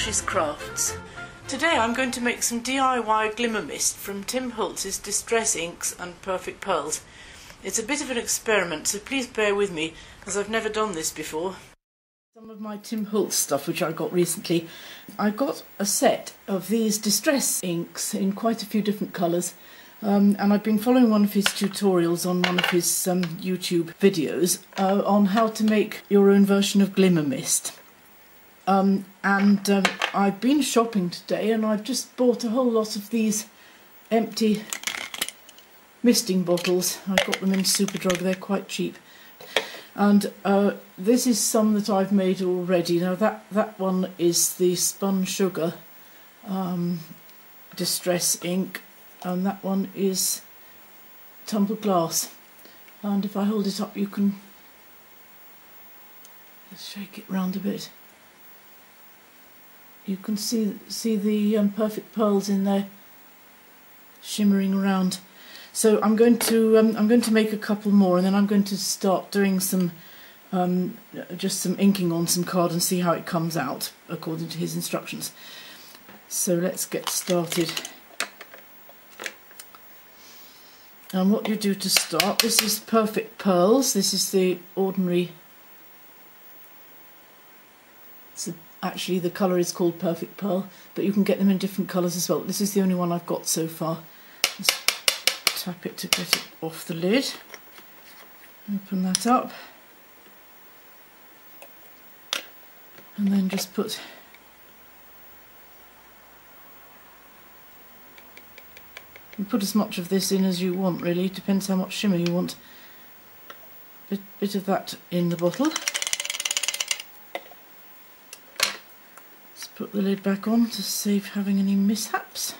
Josh's Crafts. Today I'm going to make some DIY Glimmer Mist from Tim Holtz's Distress Inks and Perfect Pearls. It's a bit of an experiment, so please bear with me as I've never done this before. Some of my Tim Holtz stuff which I got recently. I got a set of these distress inks in quite a few different colours. And I've been following one of his tutorials on one of his YouTube videos on how to make your own version of Glimmer Mist. I've been shopping today and I've just bought a whole lot of these empty misting bottles. I got them in Superdrug, they're quite cheap. And this is some that I've made already. Now that one is the Spun Sugar Distress Ink. And that one is tumbled glass, and if I hold it up you can just shake it round a bit. You can see the perfect pearls in there shimmering around. So I'm going to make a couple more, and then I'm going to start doing some just some inking on some card and see how it comes out according to his instructions. So let's get started. And what you do to start, this is Perfect Pearls, this is the ordinary, actually the colour is called Perfect Pearl, but you can get them in different colours as well. This is the only one I've got so far. Just tap it to get it off the lid, open that up, and then just put as much of this in as you want, really. It depends how much shimmer you want. Bit of that in the bottle. Let's put the lid back on to save having any mishaps.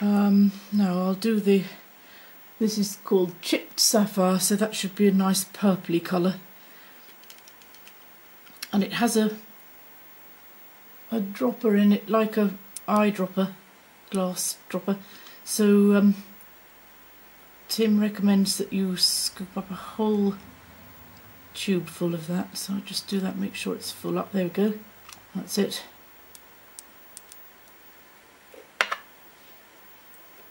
Now I'll do this is called Chipped Sapphire, so that should be a nice purpley colour. And it has a dropper in it, like a eyedropper. Glass dropper, so Tim recommends that you scoop up a whole tube full of that, so I'll just do that, make sure it's full up. There we go, that's it.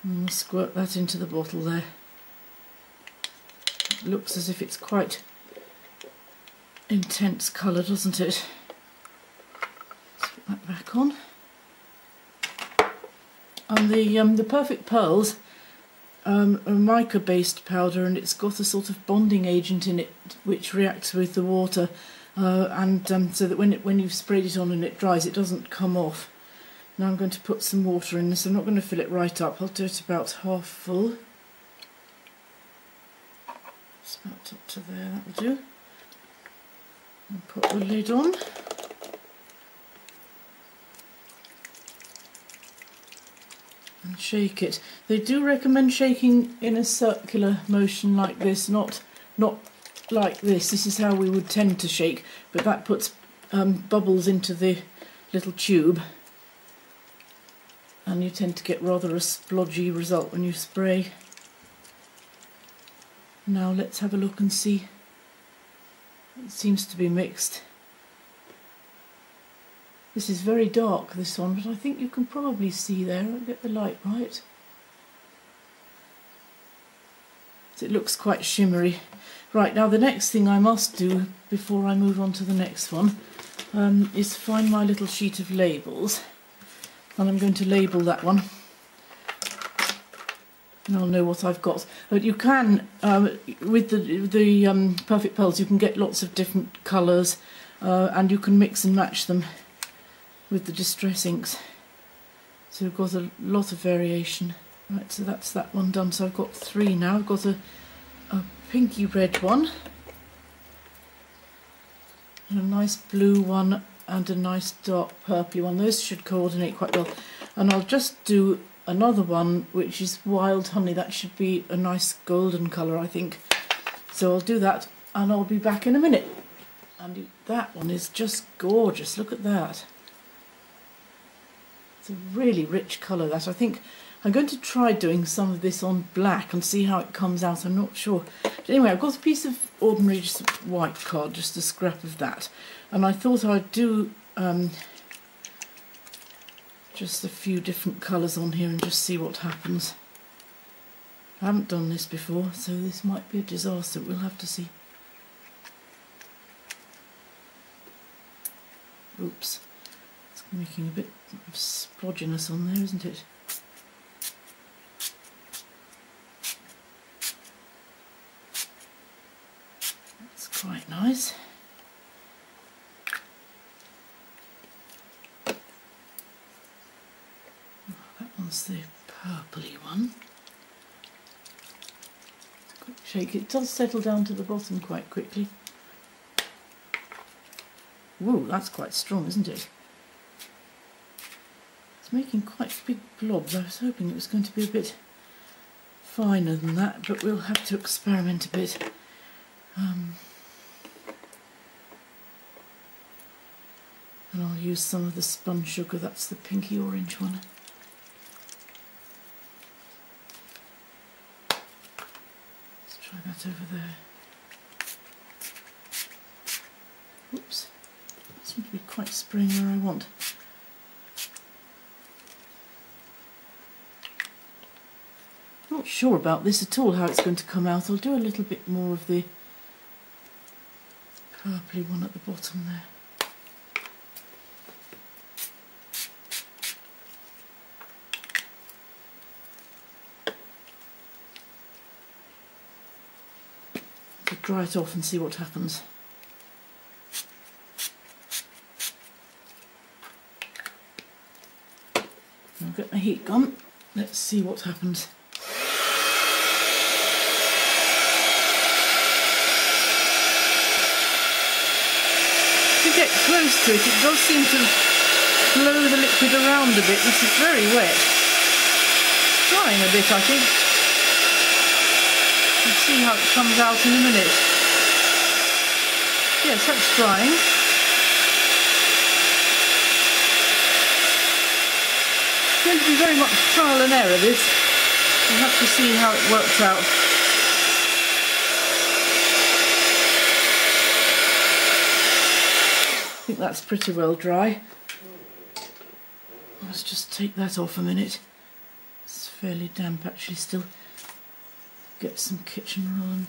And we'll squirt that into the bottle there. It looks as if it's quite intense colour, doesn't it? Let's put that back on. And the Perfect Pearls a mica-based powder, and it's got a sort of bonding agent in it which reacts with the water, so that when you've sprayed it on and it dries, it doesn't come off. Now I'm going to put some water in this. I'm not going to fill it right up. I'll do it about half full. It's about up to there. That will do. And put the lid on. And shake it. They do recommend shaking in a circular motion like this, not like this. This is how we would tend to shake, but that puts bubbles into the little tube, and you tend to get rather a splodgy result when you spray. Now let's have a look and see. It seems to be mixed. This is very dark, this one, but I think you can probably see there. I'll get the light right. It looks quite shimmery. Right, now the next thing I must do before I move on to the next one is find my little sheet of labels, and I'm going to label that one. And I'll know what I've got. But you can, with the Perfect Pearls, you can get lots of different colours, and you can mix and match them with the distress inks, so we've got a lot of variation. Right, so that's that one done. So I've got three now. I've got a pinky red one, and a nice blue one, and a nice dark purpley one. Those should coordinate quite well. And I'll just do another one which is Wild Honey. That should be a nice golden colour, I think. So I'll do that and I'll be back in a minute. And that one is just gorgeous. Look at that. It's a really rich colour, that. I think I'm going to try doing some of this on black and see how it comes out. I'm not sure. But anyway, I've got a piece of ordinary just white card, just a scrap of that. And I thought I'd do just a few different colours on here and just see what happens. I haven't done this before, so this might be a disaster. We'll have to see. Oops, it's making a bit splodginess on there, isn't it? That's quite nice. That one's the purpley one. Quick shake. It does settle down to the bottom quite quickly. Whoa, that's quite strong, isn't it? It's making quite big blobs. I was hoping it was going to be a bit finer than that, but we'll have to experiment a bit. And I'll use some of the spun sugar. That's the pinky orange one. Let's try that over there. Oops. Seems to be quite spraying where I want. Not sure about this at all, how it's going to come out. I'll do a little bit more of the purpley one at the bottom there. I'll dry it off and see what happens. I'll get my heat gun. Let's see what happens. To get close to it, it does seem to blow the liquid around a bit, which is very wet. Drying a bit, I think. We'll see how it comes out in a minute. Yes, that's drying. It's going to be very much trial and error, this. We'll have to see how it works out. I think that's pretty well dry. Let's just take that off a minute. It's fairly damp actually still. Get some kitchen roll and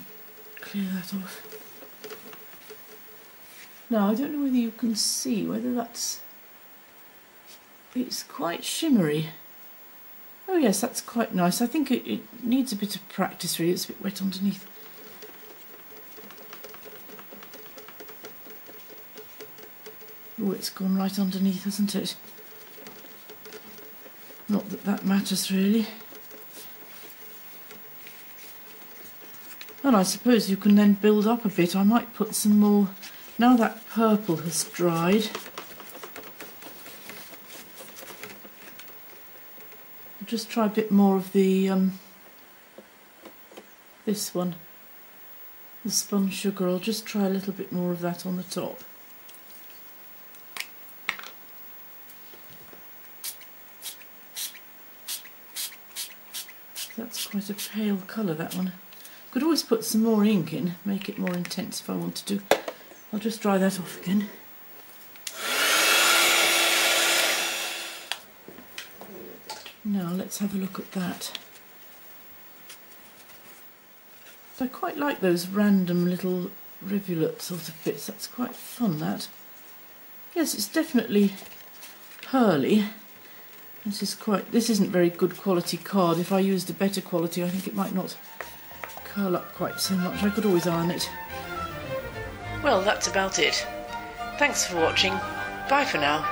clear that off. Now I don't know whether you can see whether that's... It's quite shimmery. Oh yes, that's quite nice. I think it needs a bit of practice really. It's a bit wet underneath. Oh, it's gone right underneath, hasn't it? Not that that matters really. And I suppose you can then build up a bit. I might put some more, now that purple has dried. I'll just try a bit more of the, this one, the spun sugar. I'll just try a little bit more of that on the top. That's quite a pale colour, that one. Could always put some more ink in, make it more intense if I wanted to. I'll just dry that off again. Now let's have a look at that. I quite like those random little rivulet sort of bits. That's quite fun, that. Yes, it's definitely pearly. This isn't very good quality card. If I used a better quality, I think it might not curl up quite so much. I could always iron it. Well, that's about it. Thanks for watching. Bye for now.